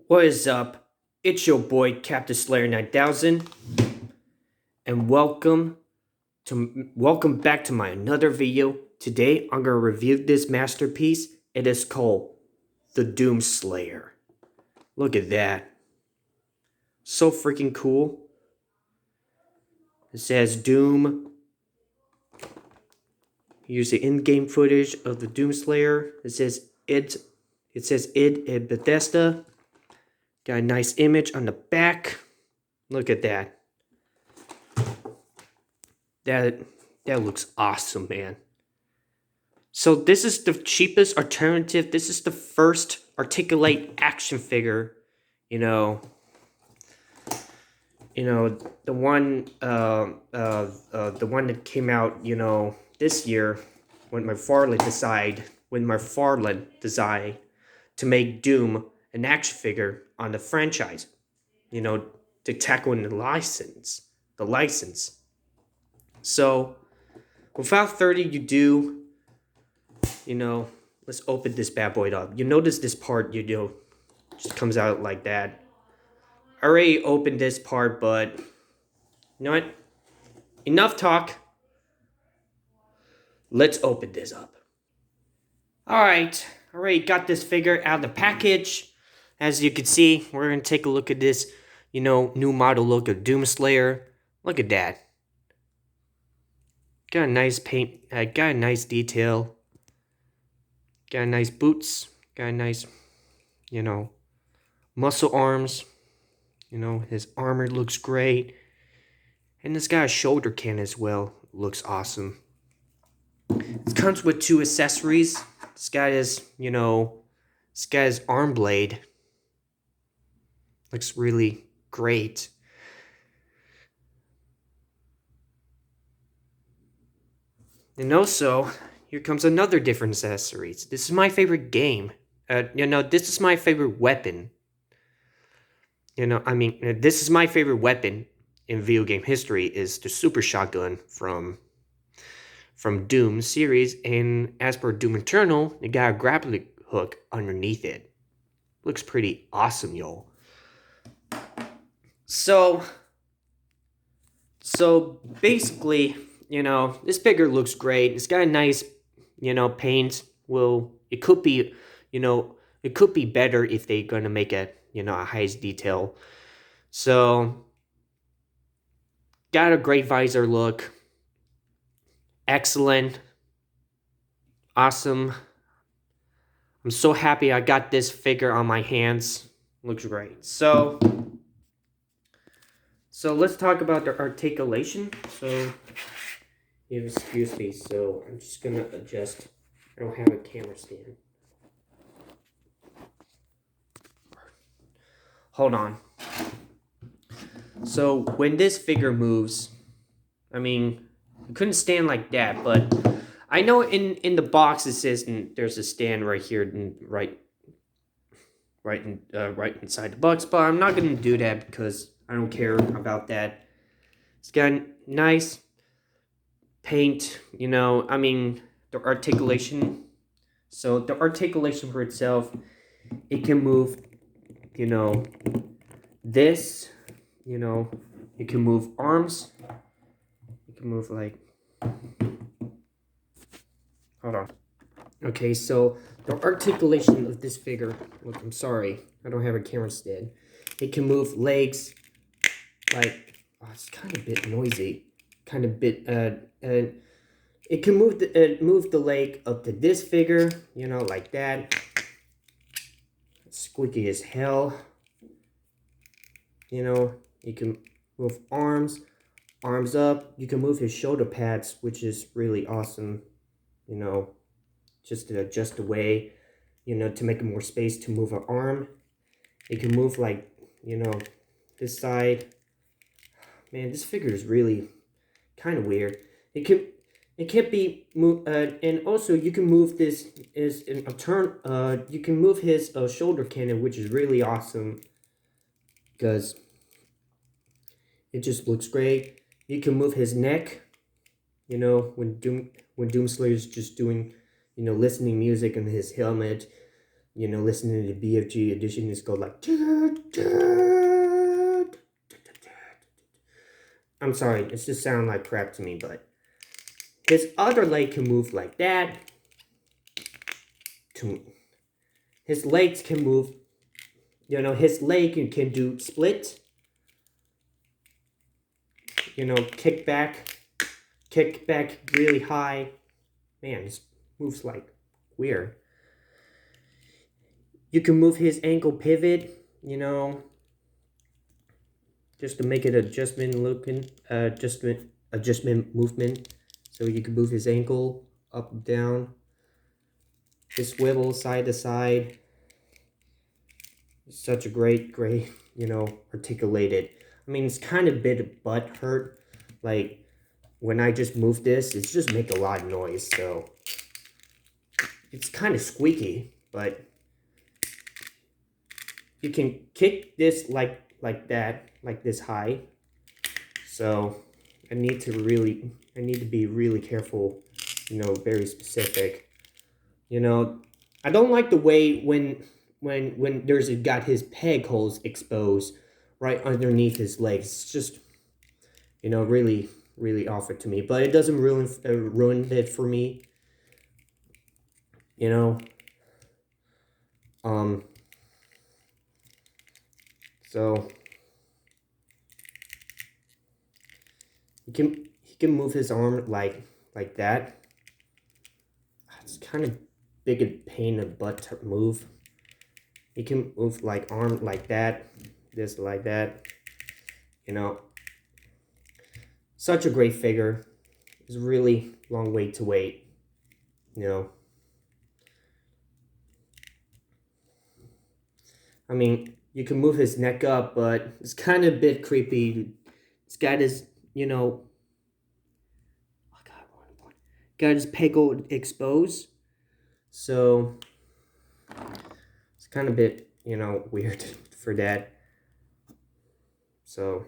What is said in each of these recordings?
What is up? It's your boy Captain Slayer 9000, and welcome back to my another video. Today I'm gonna review this masterpiece. It is called The Doom Slayer. Look at that, so freaking cool. It says Doom. Here's the in-game footage of the Doom Slayer. It says it. It says it at Bethesda. Got a nice image on the back. Look at that. That looks awesome, man. So this is the cheapest alternative. This is the first Articulate action figure. You know, the one that came out, this year when McFarlane decided to make Doom an action figure on the franchise. To tackle the license. So, without 30 ado, let's open this bad boy up. You notice this part, just comes out like that. I already opened this part, but you know what? Enough talk. Let's open this up. Alright, already got this figure out of the package. As you can see, we're going to take a look at this, new model look of Doomslayer. Look at that. Got a nice paint, got a nice detail. Got a nice boots. Got a nice, muscle arms. His armor looks great. And this got a shoulder cannon as well. Looks awesome. It comes with two accessories. This guy is, arm blade. Looks really great. And also, here comes another different accessories. This is my favorite game. This is my favorite weapon. This is my favorite weapon in video game history is the Super Shotgun from Doom series. And as per Doom Eternal, it got a grappling hook underneath it. Looks pretty awesome, yo. So basically, this figure looks great. It's got a nice, paint. It could be, it could be better if they're gonna make it, a highest detail. So, got a great visor look. Excellent. Awesome. I'm so happy I got this figure on my hands. Looks great. So let's talk about the articulation. So, excuse me. So I'm just gonna adjust. I don't have a camera stand. Hold on. So when this figure moves, it couldn't stand like that, but I know in the box it says there's a stand right here, right inside the box, but I'm not gonna do that because I don't care about that. It's got nice paint, the articulation. So the articulation for itself, it can move, this, it can move arms. It can move like, hold on. Okay, so the articulation of this figure, look, I'm sorry, I don't have a camera stand. It can move legs, like, it's kind of a bit noisy. It can move the leg up to this figure, like that. Squeaky as hell. You can move arms up. You can move his shoulder pads, which is really awesome. Just to adjust the way, to make more space to move an arm. It can move like, this side. Man, this figure is really kind of weird. It can't be moved, and also you can move this is in a turn. You can move his shoulder cannon, which is really awesome because it just looks great. You can move his neck. When Doomslayer's just doing, listening music in his helmet. you know, listening to the BFG edition, it's go like. I'm sorry, it just sounds like crap to me, but his other leg can move like that. His legs can move. You know, his leg can do split. You know, kick back really high. Man, this moves like weird. You can move his ankle pivot, you know, just to make it adjustment movement. So you can move his ankle up and down. His swivel side to side. Such a great, you know, articulated. I mean, it's kind of a bit butt hurt. Like, when I just move this, it's just make a lot of noise, so it's kind of squeaky, but you can kick this like that, like this high. So I need to be really careful, you know, very specific. You know, I don't like the way when there's got his peg holes exposed right underneath his legs. It's just, you know, really off it to me, but it doesn't ruin it for me. You know, so he can move his arm like that. It's kind of big and pain in the butt to move. He can move like arm like that, this like that. You know, such a great figure. It's a really long wait to wait. You know, I mean, you can move his neck up, but it's kind of a bit creepy. It's got his, you know, oh God, got his peg exposed. So it's kind of a bit, you know, weird for that. So,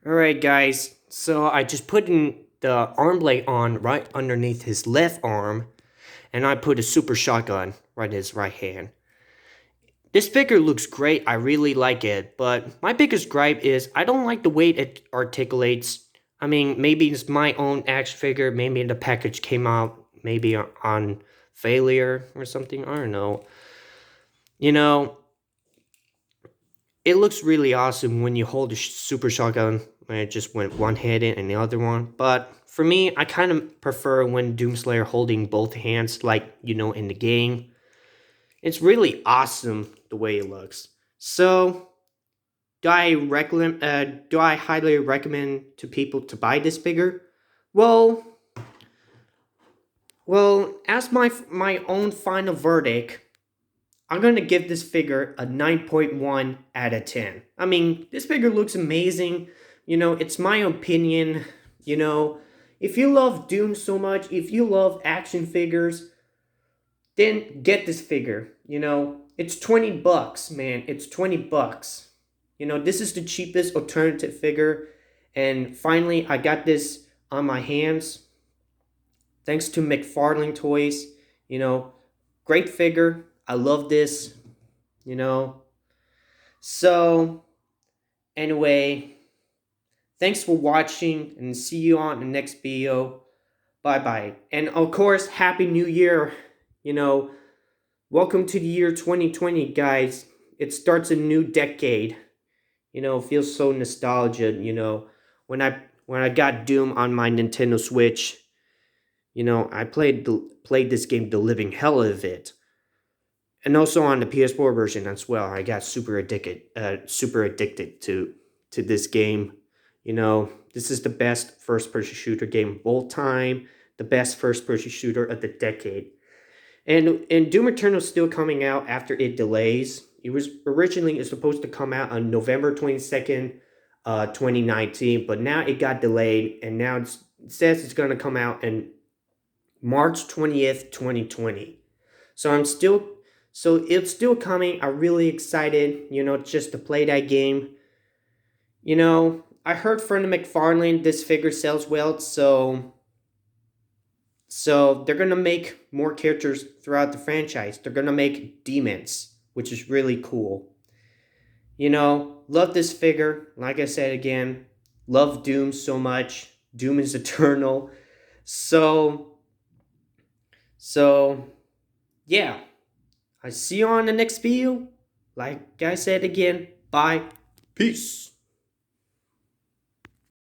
alright guys, so I just put in the arm blade on right underneath his left arm, and I put a super shotgun right in his right hand. This figure looks great, I really like it, but my biggest gripe is I don't like the way it articulates. I mean, maybe it's my own action figure, maybe the package came out maybe on failure or something, I don't know. You know, it looks really awesome when you hold a super shotgun when it just went one-handed and the other one. But for me, I kind of prefer when Doomslayer holding both hands like, you know, in the game. It's really awesome the way it looks. So, do I highly recommend to people to buy this figure? Well, as my own final verdict, I'm going to give this figure a 9.1 out of 10. I mean, this figure looks amazing. You know, it's my opinion. You know, if you love Doom so much, if you love action figures, then get this figure. You know, it's 20 bucks, man. It's 20 bucks. You know, this is the cheapest alternative figure. And finally, I got this on my hands. Thanks to McFarlane Toys. You know, great figure. I love this, you know. So, anyway, thanks for watching and see you on the next video. Bye-bye. And of course, Happy New Year. You know, welcome to the year 2020, guys. It starts a new decade. You know, it feels so nostalgic, you know. When I got Doom on my Nintendo Switch, you know, I played this game the living hell of it. And also on the PS4 version as well, I got super addicted to this game. You know, this is the best first-person shooter game of all time, the best first-person shooter of the decade. And Doom Eternal is still coming out after it delays. It was originally supposed to come out on November 22nd, 2019, but now it got delayed, and now it says it's going to come out in March 20th, 2020. So it's still coming. I'm really excited, you know, just to play that game. You know, I heard from McFarlane this figure sells well, so So they're gonna make more characters throughout the franchise. They're gonna make demons, which is really cool. Love this figure. Like I said again, love Doom so much. Doom is eternal. So, so yeah. I see you on the next video. Like I said again, bye. Peace.